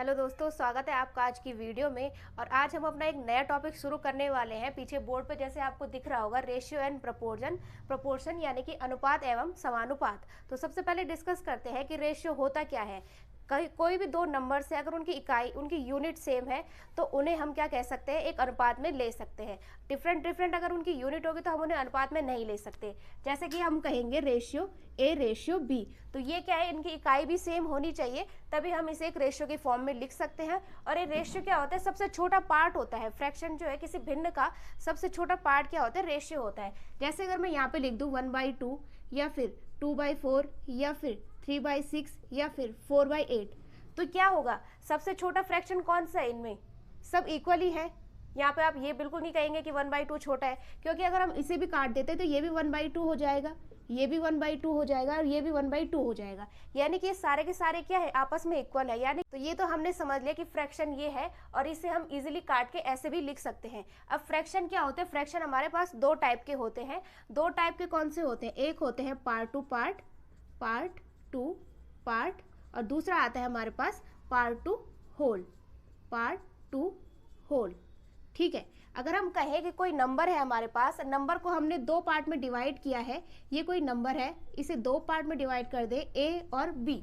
Hello दोस्तों, स्वागत है आपका आज की वीडियो में। और आज हम अपना एक नया टॉपिक शुरू करने वाले हैं। पीछे बोर्ड पे जैसे आपको दिख रहा होगा रेशियो एंड प्रोपोर्शन यानी कि अनुपात एवं समानुपात। तो सबसे पहले डिस्कस करते हैं कि रेशियो होता क्या है। कोई भी दो नंबर से अगर उनकी इकाई उनकी यूनिट सेम है तो उन्हें हम क्या कह सकते हैं, एक अनुपात में ले सकते हैं। डिफरेंट अगर उनकी यूनिट होगी तो हम उन्हें अनुपात में नहीं ले सकते। जैसे कि हम कहेंगे रेशियो ए रेशियो बी, तो ये क्या है, इनकी इकाई भी सेम होनी चाहिए, तभी हम इसे एक रेशियो के फॉर्म में लिख सकते हैं। और ये रेशियो क्या होता है, सबसे छोटा पार्ट होता है। फ्रैक्शन जो है किसी भिन्न का सबसे छोटा पार्ट क्या होता है, रेशियो होता है। जैसे अगर मैं यहाँ पे लिख दूँ 1/2 या फिर 2/4 या फिर 3/6 या फिर 4/8, तो क्या होगा, सबसे छोटा फ्रैक्शन कौन सा है इनमें, सब इक्वली है। यहाँ पे आप ये बिल्कुल नहीं कहेंगे कि 1/2 छोटा है, क्योंकि अगर हम इसे भी काट देते तो ये भी 1/2 हो जाएगा, ये भी 1/2 हो जाएगा और ये भी 1/2 हो जाएगा। यानी कि ये सारे के सारे क्या है, आपस में इक्वल है। यानी तो ये तो हमने समझ लिया कि फ्रैक्शन ये है और इसे हम इजीली काट के ऐसे भी लिख सकते हैं। अब फ्रैक्शन क्या होते हैं, फ्रैक्शन हमारे पास दो टाइप के होते हैं। दो टाइप के कौन से होते हैं, एक होते हैं पार्ट टू पार्ट और दूसरा आता है हमारे पास पार्ट टू होल। ठीक है, अगर हम कहें कि कोई नंबर है हमारे पास, नंबर को हमने दो पार्ट में डिवाइड किया है, ये कोई नंबर है, इसे दो पार्ट में डिवाइड कर दे ए और बी,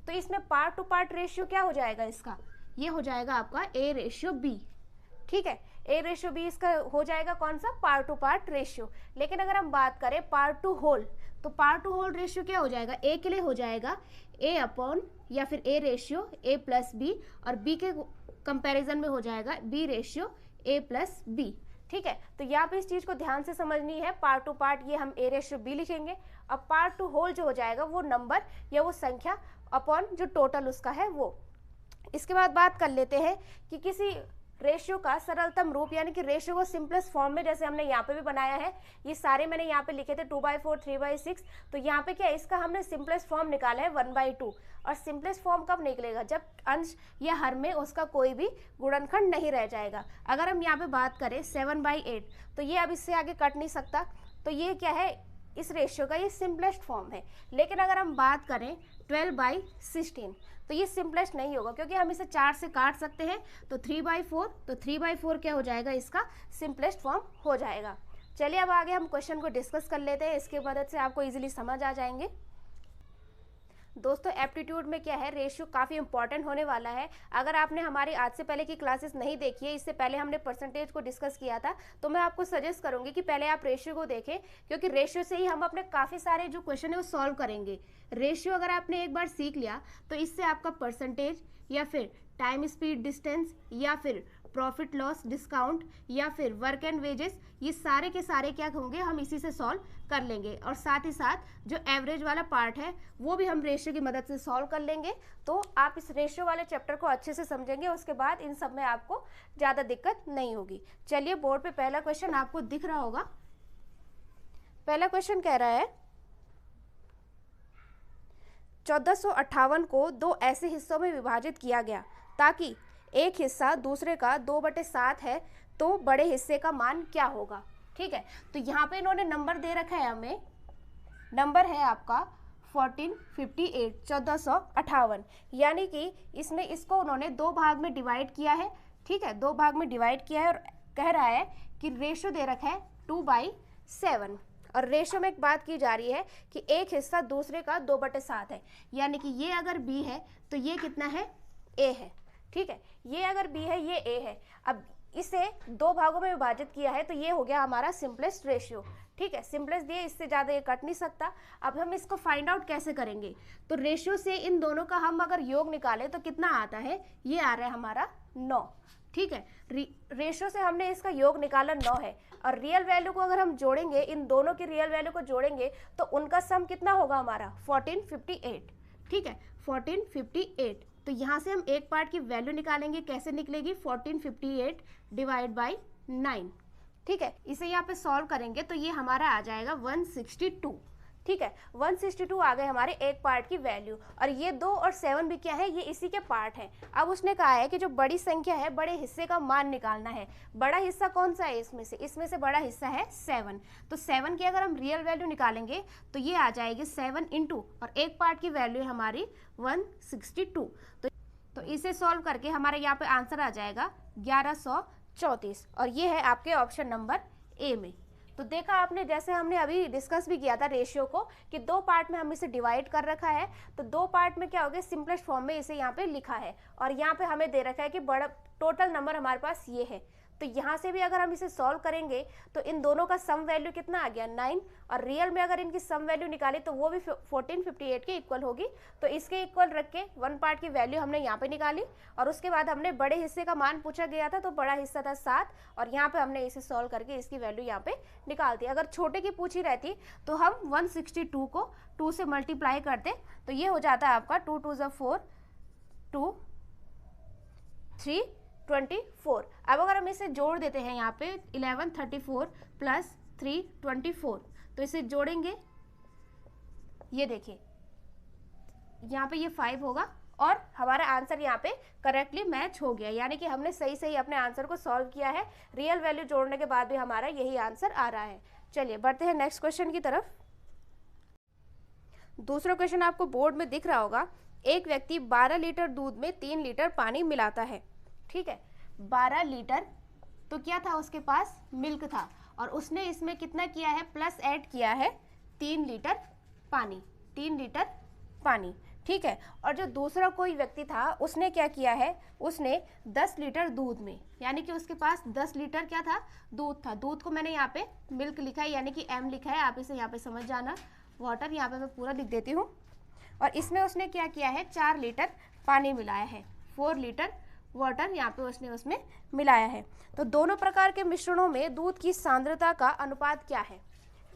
तो इसमें पार्ट टू पार्ट रेशियो क्या हो जाएगा, इसका ये हो जाएगा आपका ए रेशियो बी। ठीक है, ए रेशियो बी इसका हो जाएगा कौन सा, पार्ट टू पार्ट रेशियो। लेकिन अगर हम बात करें पार्ट टू होल, तो पार्ट टू होल रेशियो क्या हो जाएगा, ए के लिए हो जाएगा ए अपॉन या फिर A ratio A plus B, और बी के कंपैरिजन में हो जाएगा B ratio A plus B. ठीक है, तो यहाँ पे इस चीज को ध्यान से समझनी है। पार्ट टू पार्ट ये हम ए रेशियो बी लिखेंगे, अब पार्ट टू होल जो हो जाएगा वो नंबर या वो संख्या अपॉन जो टोटल उसका है वो। इसके बाद बात कर लेते हैं कि किसी रेशियो का सरलतम रूप यानी कि रेशियो को सिंपलेस्ट फॉर्म में, जैसे हमने यहाँ पे भी बनाया है, ये सारे मैंने यहाँ पे लिखे थे 2/4 3/6, तो यहाँ पे क्या है, इसका हमने सिंपलेस्ट फॉर्म निकाला है 1/2। और सिंपलेस्ट फॉर्म कब निकलेगा, जब अंश या हर में उसका कोई भी गुणनखंड नहीं रह जाएगा। अगर हम यहाँ पे बात करें 7/8, तो ये अब इससे आगे कट नहीं सकता, तो ये क्या है, इस रेशियो का ये सिंपलेस्ट फॉर्म है। लेकिन अगर हम बात करें 12/16, तो ये सिंपलेस्ट नहीं होगा, क्योंकि हम इसे 4 से काट सकते हैं, तो 3/4, तो 3/4 क्या हो जाएगा, इसका सिंपलेस्ट फॉर्म हो जाएगा। चलिए अब आगे हम क्वेश्चन को डिस्कस कर लेते हैं, इसके मदद से आपको इजीली समझ आ जाएंगे। दोस्तों एप्टीट्यूड में क्या है, रेशियो काफ़ी इंपॉर्टेंट होने वाला है। अगर आपने हमारी आज से पहले की क्लासेस नहीं देखी है, इससे पहले हमने परसेंटेज को डिस्कस किया था, तो मैं आपको सजेस्ट करूंगी कि पहले आप रेशियो को देखें, क्योंकि रेशियो से ही हम अपने काफ़ी सारे जो क्वेश्चन है वो सॉल्व करेंगे। रेशियो अगर आपने एक बार सीख लिया तो इससे आपका परसेंटेज या फिर टाइम स्पीड डिस्टेंस या फिर प्रॉफिट लॉस डिस्काउंट या फिर वर्क एंड वेजेस, ये सारे के सारे क्या होंगे, हम इसी से सॉल्व कर लेंगे। और साथ ही साथ जो एवरेज वाला पार्ट है वो भी हम रेशियो की मदद से सॉल्व कर लेंगे। तो आप इस रेशियो वाले चैप्टर को अच्छे से समझेंगे, उसके बाद इन सब में आपको ज़्यादा दिक्कत नहीं होगी। चलिए बोर्ड पे पहला क्वेश्चन आपको दिख रहा होगा। पहला क्वेश्चन कह रहा है 1458 को दो ऐसे हिस्सों में विभाजित किया गया ताकि एक हिस्सा दूसरे का 2/7 है, तो बड़े हिस्से का मान क्या होगा। ठीक है, तो यहाँ पे इन्होंने नंबर दे रखा है, हमें नंबर है आपका 1458 1458, यानी कि इसमें इसको उन्होंने दो भाग में डिवाइड किया है। ठीक है, दो भाग में डिवाइड किया है और कह रहा है कि रेशियो दे रखा है 2/7, और रेशियो में एक बात की जा रही है कि एक हिस्सा दूसरे का 2/7 है, यानी कि ये अगर बी है तो ये कितना है, ए है। ठीक है, ये अगर बी है ये ए है। अब इसे दो भागों में विभाजित किया है तो ये हो गया हमारा सिंपलेस्ट रेशियो। ठीक है, सिंपलेस्ट दिए, इससे ज़्यादा ये कट नहीं सकता। अब हम इसको फाइंड आउट कैसे करेंगे, तो रेशियो से इन दोनों का हम अगर योग निकालें तो कितना आता है, ये आ रहा है हमारा 9। ठीक है, रेशियो से हमने इसका योग निकाला 9 है, और रियल वैल्यू को अगर हम जोड़ेंगे, इन दोनों की रियल वैल्यू को जोड़ेंगे तो उनका सम कितना होगा हमारा 1458। ठीक है, 1458, तो यहाँ से हम एक पार्ट की वैल्यू निकालेंगे, कैसे निकलेगी, 1458 डिवाइड बाई 9। ठीक है, इसे यहाँ पे सॉल्व करेंगे तो ये हमारा आ जाएगा 162। ठीक है, 162 आ गए हमारे एक पार्ट की वैल्यू, और ये 2 और 7 भी क्या है, ये इसी के पार्ट हैं। अब उसने कहा है कि जो बड़ी संख्या है, बड़े हिस्से का मान निकालना है। बड़ा हिस्सा कौन सा है इसमें से बड़ा हिस्सा है 7, तो 7 की अगर हम रियल वैल्यू निकालेंगे तो ये आ जाएगी 7 इंटू, और एक पार्ट की वैल्यू है हमारी 162, तो तो इसे सॉल्व करके हमारे यहाँ पे आंसर आ जाएगा 1134 और ये है आपके ऑप्शन नंबर ए में। तो देखा आपने, जैसे हमने अभी डिस्कस भी किया था रेशियो को कि दो पार्ट में हम इसे डिवाइड कर रखा है, तो दो पार्ट में क्या हो गया, सिंपलेस्ट फॉर्म में इसे यहाँ पे लिखा है और यहाँ पे हमें दे रखा है कि बड़ा टोटल नंबर हमारे पास ये है। तो यहाँ से भी अगर हम इसे सॉल्व करेंगे तो इन दोनों का सम वैल्यू कितना आ गया 9, और रियल में अगर इनकी सम वैल्यू निकाली तो वो भी 1458 के इक्वल होगी। तो इसके इक्वल रख के वन पार्ट की वैल्यू हमने यहाँ पे निकाली और उसके बाद हमने बड़े हिस्से का मान पूछा गया था, तो बड़ा हिस्सा था 7 और यहाँ पे हमने इसे सॉल्व करके इसकी वैल्यू यहाँ पे निकाल दी। अगर छोटे की पूछी रहती तो हम 162 को 2 से मल्टीप्लाई करते, तो ये हो जाता है आपका 2 2 4 2 3 24। अब अगर हम इसे जोड़ देते हैं यहाँ पे 1134 प्लस 324, तो इसे जोड़ेंगे, ये देखिए यहाँ पे ये 5 होगा और हमारा आंसर यहाँ पे करेक्टली मैच हो गया, यानी कि हमने सही सही अपने आंसर को सॉल्व किया है। रियल वैल्यू जोड़ने के बाद भी हमारा यही आंसर आ रहा है। चलिए बढ़ते हैं नेक्स्ट क्वेश्चन की तरफ। दूसरा क्वेश्चन आपको बोर्ड में दिख रहा होगा। एक व्यक्ति 12 लीटर दूध में 3 लीटर पानी मिलाता है, ठीक है। 12 लीटर तो क्या था, उसके पास मिल्क था और उसने इसमें कितना किया है, प्लस ऐड किया है 3 लीटर पानी, 3 लीटर पानी, ठीक है। और जो दूसरा कोई व्यक्ति था उसने क्या किया है, उसने 10 लीटर दूध में, यानी कि उसके पास 10 लीटर क्या था, दूध था। दूध को मैंने यहाँ पे मिल्क लिखा है, यानी कि M लिखा है, आप इसे यहाँ पे समझ जाना। वाटर यहाँ पे मैं पूरा लिख देती हूँ। और इसमें उसने क्या किया है, 4 लीटर पानी मिलाया है, 4 लीटर वाटर यहाँ पे उसने उसमें मिलाया है। तो दोनों प्रकार के मिश्रणों में दूध की सांद्रता का अनुपात क्या है,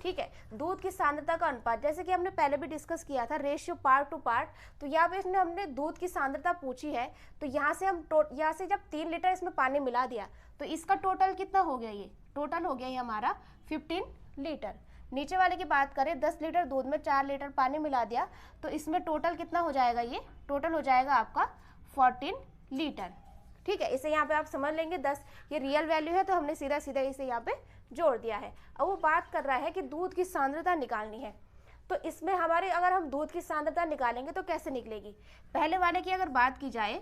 ठीक है। दूध की सांद्रता का अनुपात, जैसे कि हमने पहले भी डिस्कस किया था, रेशियो पार्ट टू पार्ट। तो यहाँ पे इसने हमने दूध की सांद्रता पूछी है, तो यहाँ से हम यहाँ से जब 3 लीटर इसमें पानी मिला दिया तो इसका टोटल कितना हो गया, ये टोटल हो गया ये हमारा 15 लीटर। नीचे वाले की बात करें, 10 लीटर दूध में 4 लीटर पानी मिला दिया तो इसमें टोटल कितना हो जाएगा, ये टोटल हो जाएगा आपका 14 लीटर, ठीक है। इसे यहाँ पे आप समझ लेंगे 10 ये रियल वैल्यू है, तो हमने सीधा सीधा इसे यहाँ पे जोड़ दिया है। अब वो बात कर रहा है कि दूध की सांद्रता निकालनी है, तो इसमें हमारे अगर हम दूध की सांद्रता निकालेंगे तो कैसे निकलेगी। पहले वाले की अगर बात की जाए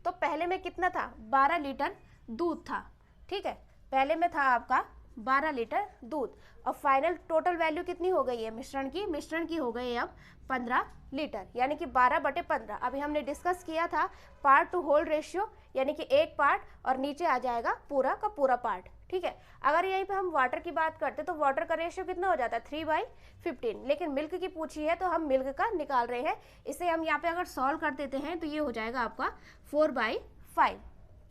तो पहले में कितना था, 12 लीटर दूध था, ठीक है। पहले में था आपका 12 लीटर दूध और फाइनल टोटल वैल्यू कितनी हो गई है मिश्रण की हो गई है अब 15 लीटर, यानी कि 12/15। अभी हमने डिस्कस किया था पार्ट टू होल रेशियो, यानी कि एक पार्ट और नीचे आ जाएगा पूरा का पूरा पार्ट, ठीक है। अगर यहीं पे हम वाटर की बात करते तो वाटर का रेशियो कितना हो जाता है 3/15, लेकिन मिल्क की पूछी है तो हम मिल्क का निकाल रहे हैं। इसे हम यहाँ पे अगर सॉल्व कर देते हैं तो ये हो जाएगा आपका 4/5,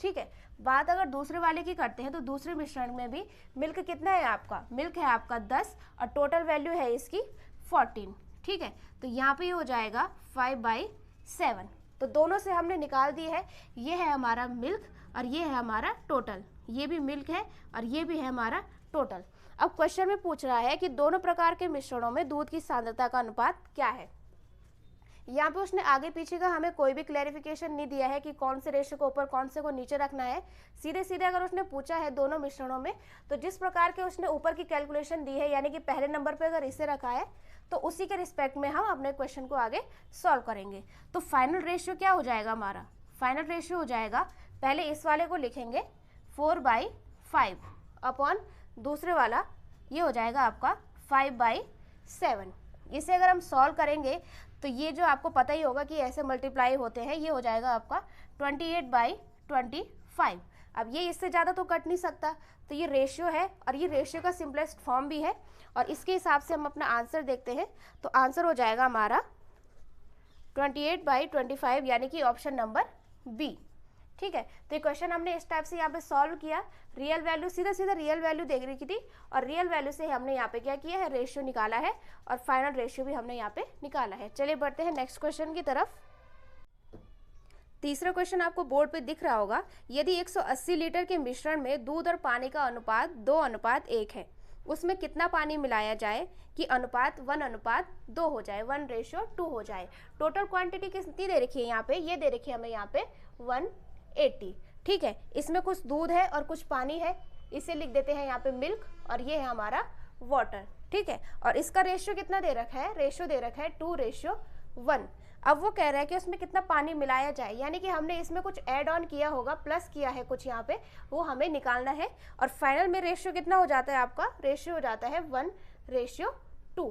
ठीक है। बात अगर दूसरे वाले की करते हैं तो दूसरे मिश्रण में भी मिल्क कितना है आपका, मिल्क है आपका 10 और टोटल वैल्यू है इसकी 14, ठीक है। तो यहाँ पे हो जाएगा 5/7। तो दोनों से हमने निकाल दिए है, ये है हमारा मिल्क और ये है हमारा टोटल, ये भी मिल्क है और ये भी है हमारा टोटल। अब क्वेश्चन में पूछ रहा है कि दोनों प्रकार के मिश्रणों में दूध की सांद्रता का अनुपात क्या है। यहाँ पे उसने आगे पीछे का हमें कोई भी क्लैरिफिकेशन नहीं दिया है कि कौन से रेशियो को ऊपर कौन से को नीचे रखना है। सीधे सीधे अगर उसने पूछा है दोनों मिश्रणों में, तो जिस प्रकार के उसने ऊपर की कैलकुलेशन दी है, यानी कि पहले नंबर पे अगर इसे रखा है तो उसी के रिस्पेक्ट में हम अपने क्वेश्चन को आगे सॉल्व करेंगे। तो फाइनल रेशियो क्या हो जाएगा हमारा, फाइनल रेशियो हो जाएगा, पहले इस वाले को लिखेंगे 4/5 अपॉन दूसरे वाला ये हो जाएगा आपका 5/7। इसे अगर हम सॉल्व करेंगे तो ये जो आपको पता ही होगा कि ऐसे मल्टीप्लाई होते हैं, ये हो जाएगा आपका 28/25। अब ये इससे ज़्यादा तो कट नहीं सकता, तो ये रेशियो है और ये रेशियो का सिंपलेस्ट फॉर्म भी है और इसके हिसाब से हम अपना आंसर देखते हैं। तो आंसर हो जाएगा हमारा 28/25, यानी कि ऑप्शन नंबर बी, ठीक है। तो ये क्वेश्चन हमने इस टाइप से यहाँ पे सॉल्व किया। रियल वैल्यू सीधा सीधा रियल वैल्यू देख रही थी और रियल वैल्यू से हमने यहाँ पे क्या किया है, रेशियो निकाला है और फाइनल रेशियो भी हमने यहाँ पे निकाला है। चलिए बढ़ते हैं नेक्स्ट क्वेश्चन की तरफ। तीसरा क्वेश्चन आपको बोर्ड पे दिख रहा होगा। यदि 180 लीटर के मिश्रण में दूध और पानी का अनुपात 2:1 है, उसमें कितना पानी मिलाया जाए कि अनुपात 1:2 हो जाए, 1:2 हो जाए। टोटल क्वांटिटी कितनी दे रखी है यहाँ पे, ये दे रखी है हमें यहाँ पे 180, ठीक है। इसमें कुछ दूध है और कुछ पानी है, इसे लिख देते हैं यहाँ पे मिल्क और ये है हमारा वाटर, ठीक है। और इसका रेशियो कितना दे रखा है, रेशियो दे रखा है 2:1। अब वो कह रहा है कि उसमें कितना पानी मिलाया जाए, यानी कि हमने इसमें कुछ ऐड ऑन किया होगा, प्लस किया है कुछ यहाँ पे, वो हमें निकालना है। और फाइनल में रेशियो कितना हो जाता है आपका, रेशियो हो जाता है 1:2।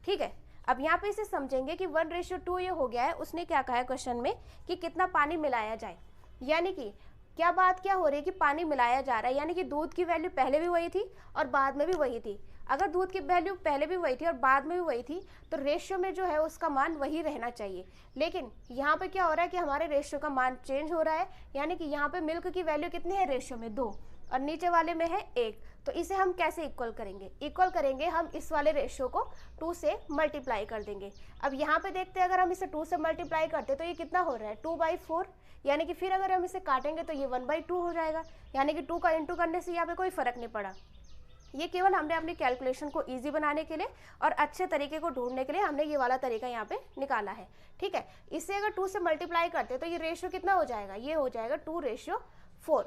ठीक है, अब यहाँ पे इसे समझेंगे कि 1:2 ये हो गया है। उसने क्या कहा है क्वेश्चन में कि कितना पानी मिलाया जाए, यानी कि क्या बात क्या हो रही है कि पानी मिलाया जा रहा है, यानी कि दूध की वैल्यू पहले भी वही थी और बाद में भी वही थी। अगर दूध की वैल्यू पहले भी वही थी और बाद में भी वही थी तो रेशियो में जो है उसका मान वही रहना चाहिए। लेकिन यहाँ पे क्या हो रहा है कि हमारे रेशियो का मान चेंज हो रहा है, यानी कि यहाँ पे मिल्क की वैल्यू कितनी है रेशियो में 2 और नीचे वाले में है 1। तो इसे हम कैसे इक्वल करेंगे, इक्वल करेंगे हम इस वाले रेशियो को 2 से मल्टीप्लाई कर देंगे। अब यहाँ पे देखते हैं, अगर हम इसे 2 से मल्टीप्लाई करते तो ये कितना हो रहा है 2/4, यानी कि फिर अगर हम इसे काटेंगे तो ये 1/2 हो जाएगा, यानी कि 2 का इंटू करने से यहाँ पे कोई फर्क नहीं पड़ा। ये केवल हमने अपनी कैलकुलेशन को इजी बनाने के लिए और अच्छे तरीके को ढूंढने के लिए हमने ये वाला तरीका यहाँ पे निकाला है। ठीक है, इससे अगर 2 से मल्टीप्लाई करते तो ये रेशियो कितना हो जाएगा, ये हो जाएगा 2:4।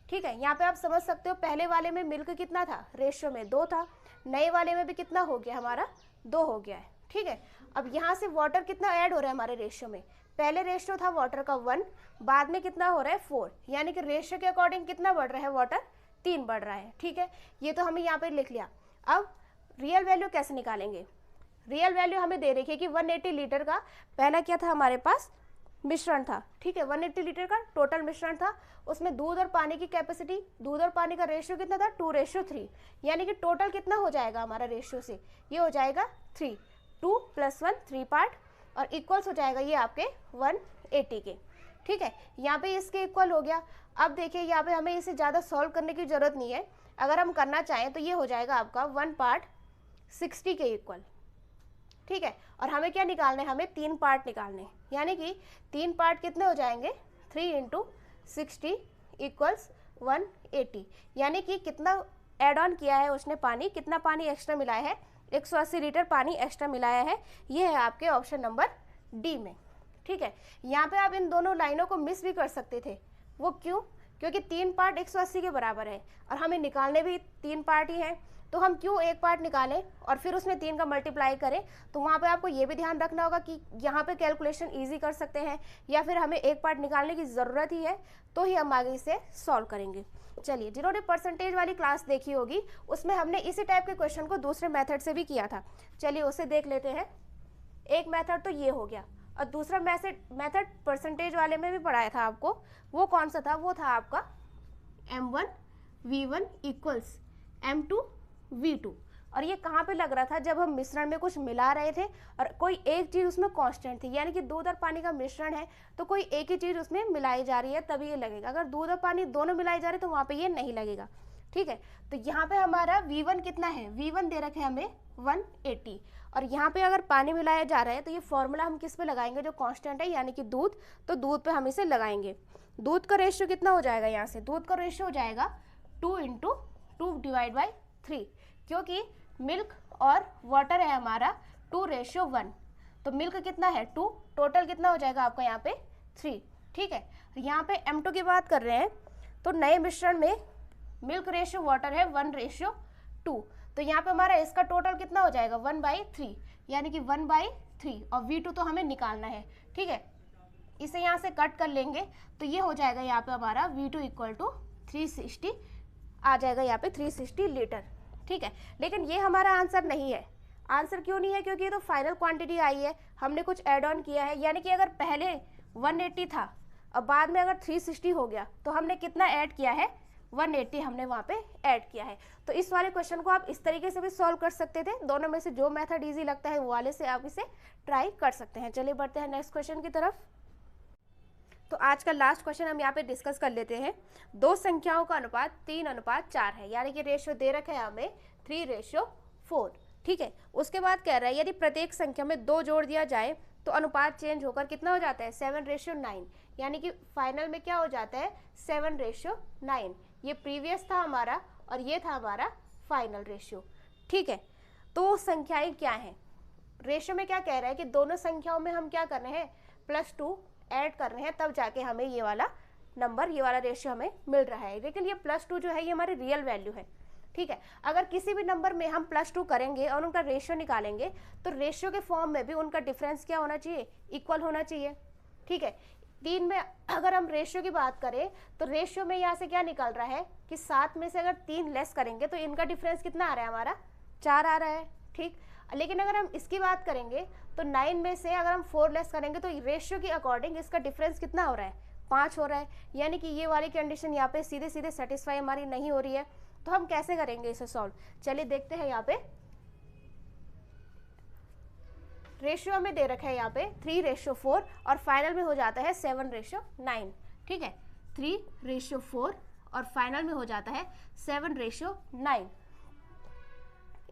ठीक है, यहाँ पे आप समझ सकते हो पहले वाले में मिल्क कितना था, रेशियो में 2 था, नए वाले में भी कितना हो गया हमारा 2 हो गया है। ठीक है, अब यहाँ से वाटर कितना ऐड हो रहा है हमारे रेशियो में, पहले रेशियो था वाटर का 1, बाद में कितना हो रहा है 4, यानी कि रेशियो के अकॉर्डिंग कितना बढ़ रहा है वाटर, 3 बढ़ रहा है। ठीक है, ये तो हमें यहाँ पे लिख लिया। अब रियल वैल्यू कैसे निकालेंगे, रियल वैल्यू हमें दे रखी है कि 180 लीटर का पहला क्या था हमारे पास, मिश्रण था। ठीक है, 180 लीटर का टोटल मिश्रण था, उसमें दूध और पानी की कैपेसिटी, दूध और पानी का रेशियो कितना था 2:3, यानी कि टोटल कितना हो जाएगा हमारा रेशियो से, ये हो जाएगा 3, 2 + 1 3 पार्ट और इक्वल्स हो जाएगा ये आपके 180 के। ठीक है, यहाँ पे इसके इक्वल हो गया। अब देखिए यहाँ पे हमें इसे ज़्यादा सॉल्व करने की ज़रूरत नहीं है, अगर हम करना चाहें तो ये हो जाएगा आपका 1 पार्ट 60 के इक्वल। ठीक है, और हमें क्या निकालना है, हमें 3 पार्ट निकालने हैं, यानी कि 3 पार्ट कितने हो जाएंगे 3 × 60 = 180, यानी कि कितना ऐड ऑन किया है उसने पानी, कितना पानी एक्स्ट्रा मिलाया है, 180 लीटर पानी एक्स्ट्रा मिलाया है। ये है आपके ऑप्शन नंबर डी में। ठीक है, यहाँ पे आप इन दोनों लाइनों को मिस भी कर सकते थे, वो क्यों, क्योंकि 3 पार्ट 180 के बराबर है और हमें निकालने भी 3 पार्ट ही हैं, तो हम क्यों एक पार्ट निकालें और फिर उसमें 3 का मल्टीप्लाई करें। तो वहाँ पे आपको ये भी ध्यान रखना होगा कि यहाँ पे कैलकुलेशन इजी कर सकते हैं या फिर हमें एक पार्ट निकालने की ज़रूरत ही है, तो ही हम आगे इसे सॉल्व करेंगे। चलिए, जिन्होंने परसेंटेज वाली क्लास देखी होगी उसमें हमने इसी टाइप के क्वेश्चन को दूसरे मेथड से भी किया था, चलिए उसे देख लेते हैं। एक मेथड तो ये हो गया और दूसरा मेथड परसेंटेज वाले में भी पढ़ाया था आपको, वो कौन सा था, वो था आपका m1v1 = m2v2। और ये कहाँ पे लग रहा था, जब हम मिश्रण में कुछ मिला रहे थे और कोई एक चीज़ उसमें कांस्टेंट थी, यानी कि दूध और पानी का मिश्रण है तो कोई एक ही चीज़ उसमें मिलाई जा रही है तभी ये लगेगा, अगर दूध और पानी दोनों मिलाई जा रहे तो वहाँ पे ये नहीं लगेगा। ठीक है, तो यहाँ पे हमारा v1 कितना है, v1 दे रखे हमें 180 और यहाँ पे अगर पानी मिलाया जा रहा है तो ये फॉर्मूला हम किस पे लगाएंगे, जो कांस्टेंट है यानी कि दूध, तो दूध पे हम इसे लगाएंगे। दूध का रेशियो कितना हो जाएगा, यहाँ से दूध का रेशियो हो जाएगा 2 × 2/3, क्योंकि मिल्क और वाटर है हमारा 2:1, तो मिल्क कितना है 2, टोटल कितना हो जाएगा आपका यहाँ पे 3। ठीक है, यहाँ पे m2 की बात कर रहे हैं तो नए मिश्रण में मिल्क रेशियो वाटर है 1:2, तो यहाँ पे हमारा इसका टोटल कितना हो जाएगा 1/3, यानी कि 1/3 और v2 तो हमें निकालना है। ठीक है, इसे यहाँ से कट कर लेंगे तो ये हो जाएगा यहाँ पे हमारा v2 = 360 आ जाएगा यहाँ पे 360 लीटर। ठीक है, लेकिन ये हमारा आंसर नहीं है। आंसर क्यों नहीं है, क्योंकि ये तो फाइनल क्वांटिटी आई है, हमने कुछ ऐड ऑन किया है, यानी कि अगर पहले 180 था और बाद में अगर 360 हो गया तो हमने कितना ऐड किया है 180 हमने वहाँ पे ऐड किया है। तो इस वाले क्वेश्चन को आप इस तरीके से भी सॉल्व कर सकते थे, दोनों में से जो मेथड इजी लगता है वो वाले से आप इसे ट्राई कर सकते हैं। चलिए बढ़ते हैं नेक्स्ट क्वेश्चन की तरफ। तो आज का लास्ट क्वेश्चन हम यहाँ पे डिस्कस कर लेते हैं। दो संख्याओं का अनुपात 3:4 है, यानी कि रेशियो दे रखा है हमें 3:4। ठीक है, उसके बाद कह रहा है यदि प्रत्येक संख्या में 2 जोड़ दिया जाए तो अनुपात चेंज होकर कितना हो जाता है 7:9, यानी कि फाइनल में क्या हो जाता है 7:9। ये प्रीवियस था हमारा और ये था हमारा फाइनल रेशियो। ठीक है, तो संख्याएं क्या हैं, रेशियो में क्या कह रहा है कि दोनों संख्याओं में हम क्या कर रहे हैं +2 ऐड कर रहे हैं, तब जाके हमें ये वाला रेशियो हमें मिल रहा है। लेकिन ये +2 जो है ये हमारी रियल वैल्यू है। ठीक है। अगर किसी भी नंबर में हम +2 करेंगे और उनका रेशियो निकालेंगे तो रेशियो के फॉर्म में भी उनका डिफरेंस क्या होना चाहिए, इक्वल होना चाहिए, ठीक है। 3 में अगर हम रेशियो की बात करें तो रेशियो में यहाँ से क्या निकल रहा है कि 7 में से अगर 3 लेस करेंगे तो इनका डिफरेंस कितना आ रहा है, हमारा 4 आ रहा है, ठीक। लेकिन अगर हम इसकी बात करेंगे तो 9 में से अगर हम 4 लेस करेंगे तो रेशियो के अकॉर्डिंग इसका डिफरेंस कितना हो रहा है, 5 हो रहा है। यानी कि ये वाली कंडीशन यहाँ पे सीधे सीधे सेटिस्फाई हमारी नहीं हो रही है। तो हम कैसे करेंगे इसे सॉल्व, चलिए देखते हैं। यहाँ पे रेशियो हमें दे रखा है यहाँ पे 3:4 और फाइनल में हो जाता है 7:9, ठीक है। 3:4 और फाइनल में हो जाता है 7:9।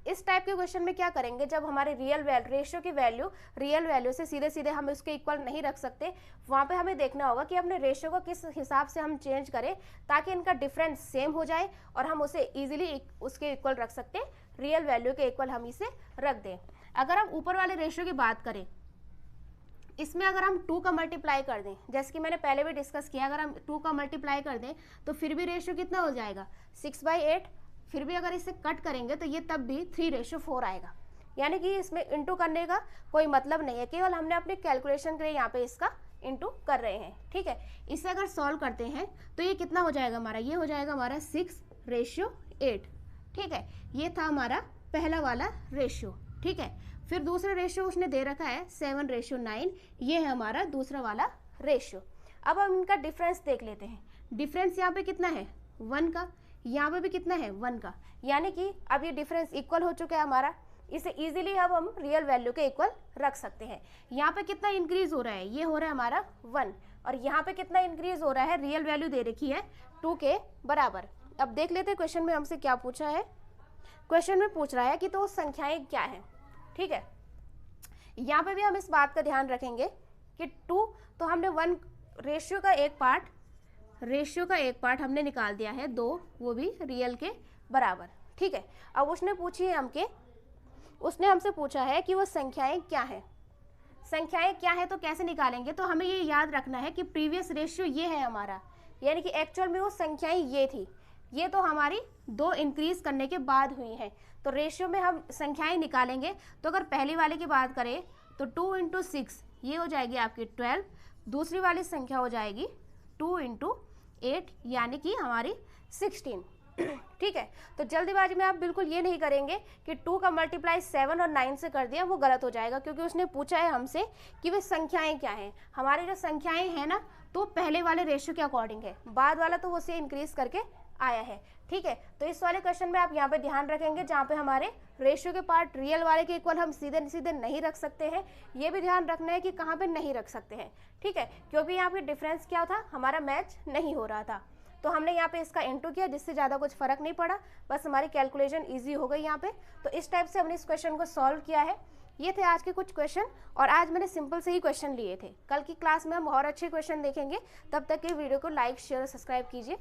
इस टाइप के क्वेश्चन में क्या करेंगे, जब हमारे रेशियो की वैल्यू रियल वैल्यू से सीधे सीधे हम इसके इक्वल नहीं रख सकते, वहाँ पे हमें देखना होगा कि अपने रेशियो को किस हिसाब से हम चेंज करें ताकि इनका डिफरेंस सेम हो जाए और हम उसे इजीली उसके इक्वल रख सकते हैं, रियल वैल्यू के इक्वल हम इसे रख दें। अगर हम ऊपर वाले रेशियो की बात करें, इसमें अगर हम 2 का मल्टीप्लाई कर दें, जैसे कि मैंने पहले भी डिस्कस किया, अगर हम 2 का मल्टीप्लाई कर दें तो फिर भी रेशियो कितना हो जाएगा, 6/8। फिर भी अगर इसे कट करेंगे तो ये तब भी 3:4 आएगा। यानी कि इसमें इंटू करने का कोई मतलब नहीं है, केवल हमने अपने कैलकुलेशन के लिए यहाँ पे इसका इंटू कर रहे हैं, ठीक है। इसे अगर सॉल्व करते हैं तो ये कितना हो जाएगा हमारा, ये हो जाएगा हमारा 6:8, ठीक है। ये था हमारा पहला वाला रेशियो, ठीक है। फिर दूसरा रेशियो उसने दे रखा है 7:9, ये है हमारा दूसरा वाला रेशियो। अब हम इनका डिफरेंस देख लेते हैं। डिफरेंस यहाँ पे कितना है, 1 का, यहाँ पे भी कितना है, 1 का। यानी कि अब ये डिफरेंस इक्वल हो चुका है हमारा, इसे इजीली अब हम रियल वैल्यू के इक्वल रख सकते हैं। यहाँ पे कितना इंक्रीज हो रहा है, ये हो रहा है हमारा 1, और यहाँ पे कितना इंक्रीज हो रहा है, रियल वैल्यू दे रखी है 2 के बराबर। अब देख लेते हैं क्वेश्चन में हमसे क्या पूछा है। क्वेश्चन में पूछ रहा है कि तो संख्याएं क्या है, ठीक है। यहाँ पे भी हम इस बात का ध्यान रखेंगे कि 2 तो हमने 1 रेशियो का एक पार्ट हमने निकाल दिया है 2, वो भी रियल के बराबर, ठीक है। अब उसने हमसे पूछा है कि वो संख्याएं क्या है। संख्याएं क्या है तो कैसे निकालेंगे, तो हमें ये याद रखना है कि प्रीवियस रेशियो ये है हमारा, यानी कि एक्चुअल में वो संख्याएं ये थी, ये तो हमारी 2 इंक्रीज करने के बाद हुई हैं। तो रेशियो में हम संख्याएं निकालेंगे तो अगर पहली वाले की बात करें तो 2 × 6 ये हो जाएगी आपकी 12, दूसरी वाली संख्या हो जाएगी 2 × 8 यानी कि हमारी 16, ठीक है। तो जल्दीबाजी में आप बिल्कुल ये नहीं करेंगे कि 2 का मल्टीप्लाई 7 और 9 से कर दिया, वो गलत हो जाएगा, क्योंकि उसने पूछा है हमसे कि वे संख्याएं क्या हैं। हमारी जो संख्याएं हैं ना तो पहले वाले रेशियो के अकॉर्डिंग है, बाद वाला तो उसे इंक्रीज करके आया है, ठीक है। तो इस वाले क्वेश्चन में आप यहाँ पे ध्यान रखेंगे, जहाँ पे हमारे रेशियो के पार्ट रियल वाले के इक्वल हम सीधे सीधे नहीं रख सकते हैं। ये भी ध्यान रखना है कि कहाँ पे नहीं रख सकते हैं, ठीक है, क्योंकि यहाँ पे डिफरेंस क्या था, हमारा मैच नहीं हो रहा था। तो हमने यहाँ पे इसका इंटू किया, जिससे ज़्यादा कुछ फर्क नहीं पड़ा, बस हमारी कैलकुलेशन ईजी हो गई यहाँ पे। तो इस टाइप से हमने इस क्वेश्चन को सॉल्व किया है। ये थे आज के कुछ क्वेश्चन, और आज मैंने सिंपल से ही क्वेश्चन लिए थे। कल की क्लास में हम और अच्छे क्वेश्चन देखेंगे। तब तक के वीडियो को लाइक, शेयर और सब्सक्राइब कीजिए।